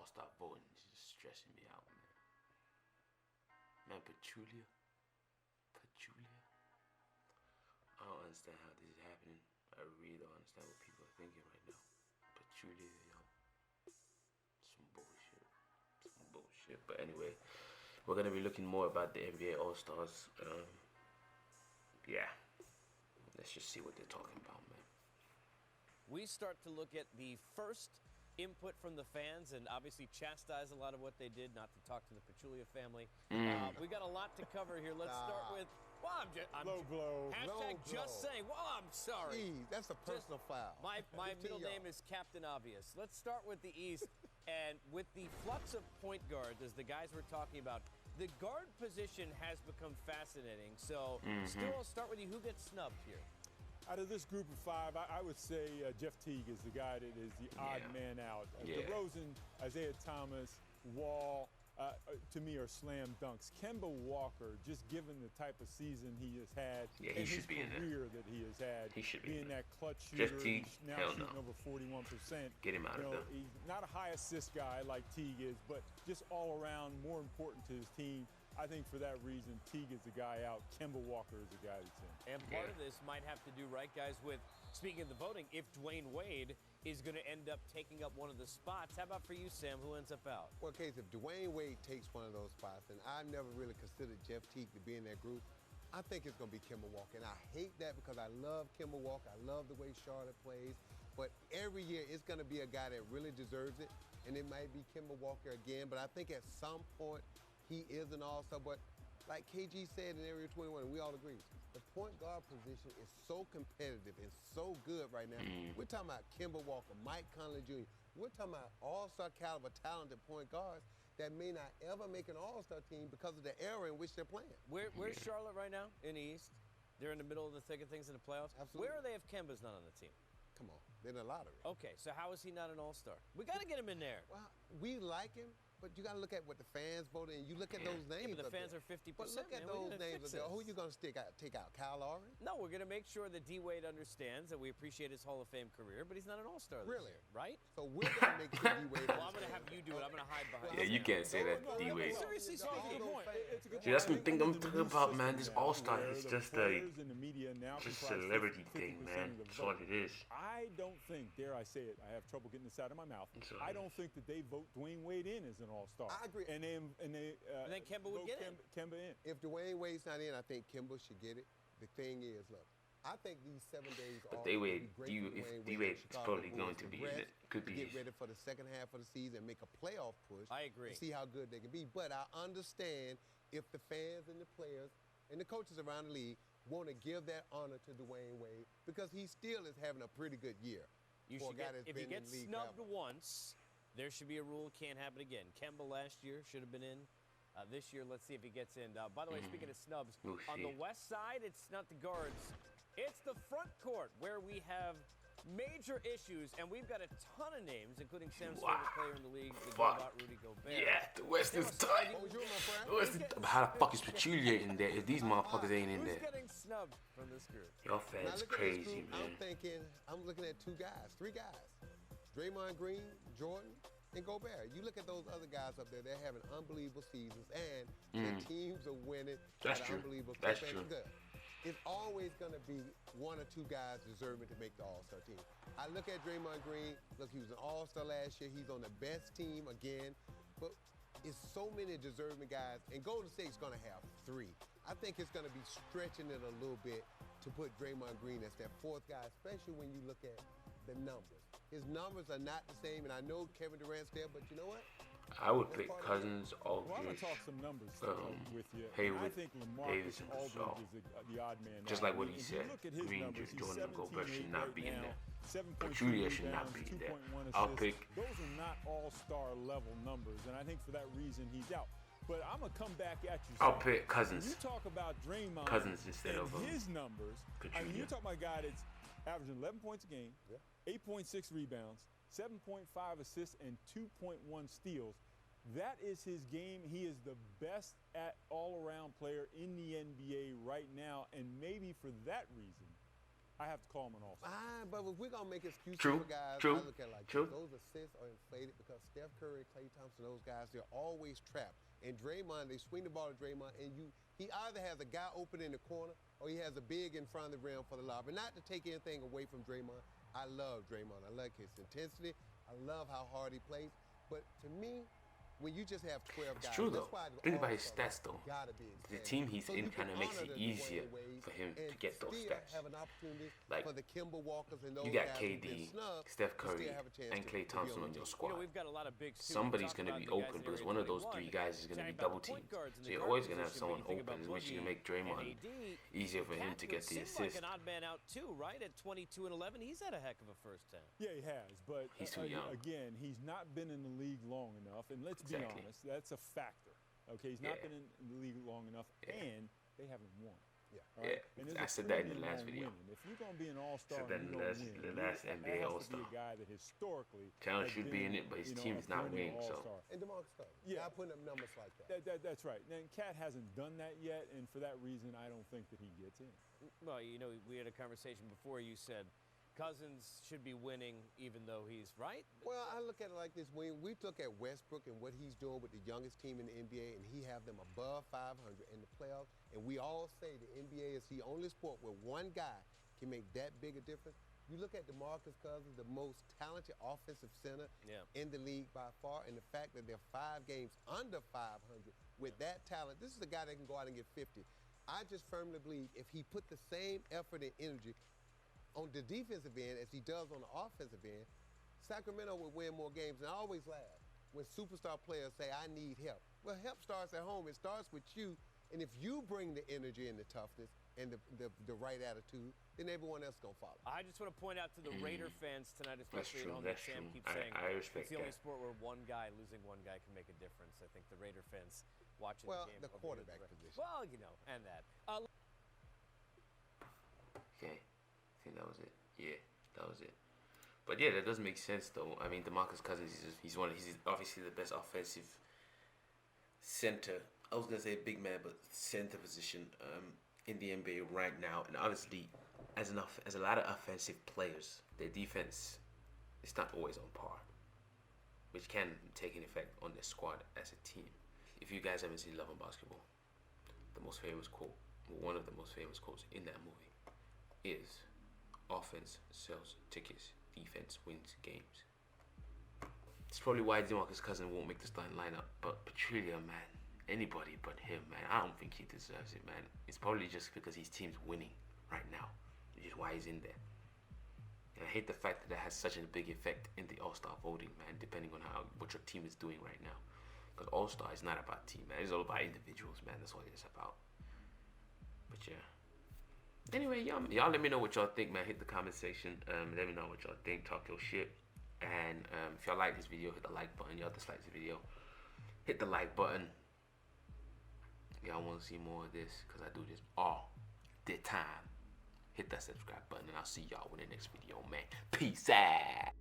all-star voting is just stressing me out, man. Man, Pachulia. I don't understand how this is happening. I really don't understand what people are thinking right now. Pachulia, yo. Some bullshit. But anyway, we're going to be looking more about the NBA All-Stars. Yeah. Let's just see what they're talking about, man. We start to look at the first input from the fans and obviously chastise a lot of what they did, not to talk to the Pachulia family. We got a lot to cover here. Let's start with, well, I'm low blow. Hashtag just saying, well, I'm sorry. Jeez, that's a personal foul. My middle name is Captain Obvious. Let's start with the East. And with the flux of point guards, as the guys were talking about, the guard position has become fascinating. So, Stu, I'll start with you. Who gets snubbed here? Out of this group of five, I would say Jeff Teague is the guy that is the odd man out. DeRozan, Isaiah Thomas, Wall, to me are slam dunks. Kemba Walker, just given the type of season he has had and his career that he has had, he should be being that clutch shooter, Jeff Teague, now shooting over 41%. Get him out of there. He's not a high assist guy like Teague is, but just all around more important to his team. I think for that reason, Teague is the guy out. Kemba Walker is the guy that's in. And part of this might have to do, right, guys, with, speaking of the voting, if Dwayne Wade is going to end up taking up one of the spots. How about for you, Sam? Who ends up out? Well, Case, if Dwayne Wade takes one of those spots, and I've never really considered Jeff Teague to be in that group, I think it's going to be Kemba Walker. And I hate that because I love Kemba Walker. I love the way Charlotte plays. But every year, it's going to be a guy that really deserves it. And it might be Kemba Walker again. But I think at some point, he is an all-star. But like KG said in Area 21, and we all agree, the point guard position is so competitive and so good right now. We're talking about Kemba Walker, Mike Conley Jr. We're talking about all-star caliber, talented point guards that may not ever make an all-star team because of the era in which they're playing. Where's Charlotte right now in the East? They're in the middle of the thick of things in the playoffs. Absolutely. Where are they if Kemba's not on the team? Come on, they're in the lottery. Okay, so how is he not an all-star? We got to get him in there. Well, we like him. But you got to look at what the fans voted, and you look at those names. Yeah, but the fans are 50%. But look at those names. Who are you going to take out? Kyle Lowry? No, we're going to make sure that D. Wade understands that we appreciate his Hall of Fame career, but he's not an all-star this year, right? So we're going to make sure D. Wade. Well, I'm going to have you do it. I'm going to hide behind. Yeah, you can't say that, D. Wade. Seriously speaking, See, that's the thing I'm talking about, man. This all-star is just a celebrity thing, man. That's all it is. I don't think, dare I say it, I have trouble getting this out of my mouth. I don't think that they vote Dwayne Wade in as an all-star. I agree. And then Kemba would get Kemba in. If Dwayne Wade's not in, I think Kemba should get it. The thing is, look, I think these 7 days but if D-Wade is probably going to be in it. Could be. Get ready for the second half of the season and make a playoff push. I agree. To see how good they can be. But I understand if the fans and the players and the coaches around the league want to give that honor to Dwayne Wade because he still is having a pretty good year. If he gets snubbed once, there should be a rule, can't happen again. Kemba last year should have been in. This year, let's see if he gets in. By the way, speaking of snubs, on the west side, it's not the guards. It's the front court where we have major issues, and we've got a ton of names, including Sam's favorite player in the league, the about Rudy Gobert. Yeah, the West is tight. How the fuck is Pachulia in there if these motherfuckers ain't in there? Who's getting snubbed from this group? Your fans crazy, man. I'm looking at three guys. Draymond Green, Jordan, and Gobert. You look at those other guys up there, they're having unbelievable seasons, and the teams are winning. That's true. Unbelievable. That's true. Good. It's always going to be one or two guys deserving to make the All-Star team. I look at Draymond Green. Look, he was an All-Star last year. He's on the best team again. But it's so many deserving guys, and Golden State's going to have three. I think it's going to be stretching it a little bit to put Draymond Green as that fourth guy, especially when you look at the numbers. His numbers are not the same, and I know Kevin Durant's there, but you know what? I would pick Cousins, Well, I'm going Aldridge, to talk some numbers with you. Hayward, I think Davis, LaMarcus and Aldridge Gasol. is the odd man. Just out. like what he If said, you look at his Green, numbers, he's Jordan, and Gobert 17 should not right be in now, there. 7.2 Pachulia should not rebounds, be in there. 2.1 I'll assists. pick. Those are not all-star level numbers, and I think for that reason he's out. But I'm going to come back at you. I'll pick Cousins. When you talk about Draymond Cousins instead of his numbers, I mean, you're talking about a guy that's averaging 11 points a game, 8.6 rebounds, 7.5 assists, and 2.1 steals. That is his game. He is the best at all-around player in the NBA right now, and maybe for that reason, I have to call him an all-star. But if we're going to make excuses for guys, I look at it like this. Those assists are inflated because Steph Curry, Klay Thompson, those guys, they're always trapped. And Draymond, they swing the ball to Draymond, and he either has a guy open in the corner or he has a big in front of the rim for the lob. And not to take anything away from Draymond, I love Draymond. I like his intensity. I love how hard he plays. But to me, when you just have 12 guys, it's true though. Think about his stats though. The team he's in kind of makes it easier for him to get those stats. Like for the Kemba Walkers and those you got guys KD, Steph Curry, and Klay Thompson on your squad. We've got a lot of big Somebody's going to be open because one of those three guys is going to be double teamed. So you're always going to have someone open, which is going to make Draymond easier for him to get the assist. Like an odd man out too, right? At 22 and 11, he's had a heck of a first 10. Yeah, he has, but he's too young. Again, he's not been in the league long enough, and let's be honest, that's a factor. Okay, he's not been in the league long enough, and they haven't won. Right? I said that in the last video. If you're going to be an all-star, the last NBA all-star. A guy that historically Talent should be in it, but his team is not winning. So. And DeMarcus Cousins, not putting up numbers like that. That's right. And Cat hasn't done that yet, and for that reason, I don't think that he gets in. Well, we had a conversation before. You said Cousins should be winning even though he's right? Well, I look at it like this. When we look at Westbrook and what he's doing with the youngest team in the NBA, and he have them above 500 in the playoffs, and we all say the NBA is the only sport where one guy can make that big a difference. You look at DeMarcus Cousins, the most talented offensive center in the league by far, and the fact that they're 5 games under 500 with that talent, this is a guy that can go out and get 50. I just firmly believe if he put the same effort and energy on the defensive end as he does on the offensive end, Sacramento would win more games. And I always laugh when superstar players say, I need help. Well, help starts at home. It starts with you. And if you bring the energy and the toughness and the right attitude, then everyone else is going to follow. I just want to point out to the Raider fans tonight, especially at home, that Sam keeps saying it's the only sport where losing one guy can make a difference. I think the Raider fans watching the game. Well, the quarterback position. Well, and that. Okay. I think that was it. Yeah, that was it. But yeah, that does make sense though. I mean, DeMarcus Cousins, he's obviously the best offensive center. I was gonna say big man, but center position in the NBA right now. And obviously, as a lot of offensive players, their defense is not always on par, which can take an effect on their squad as a team. If you guys haven't seen Love and Basketball, one of the most famous quotes in that movie is, offense sells tickets, defense wins games. It's probably why DeMarcus Cousins won't make the starting lineup, but Patricia, man, anybody but him, man, I don't think he deserves it, man. It's probably just because his team's winning right now, which is why he's in there. And I hate the fact that has such a big effect in the All-Star voting, man, depending on what your team is doing right now. Because All-Star is not about team, man. It's all about individuals, man. That's what it's about. But yeah. Anyway, y'all let me know what y'all think, man. Hit the comment section. Let me know what y'all think. Talk your shit. And if y'all like this video, hit the like button. Y'all dislike the video, hit the like button. Y'all want to see more of this, because I do this all the time. Hit that subscribe button, and I'll see y'all in the next video, man. Peace out.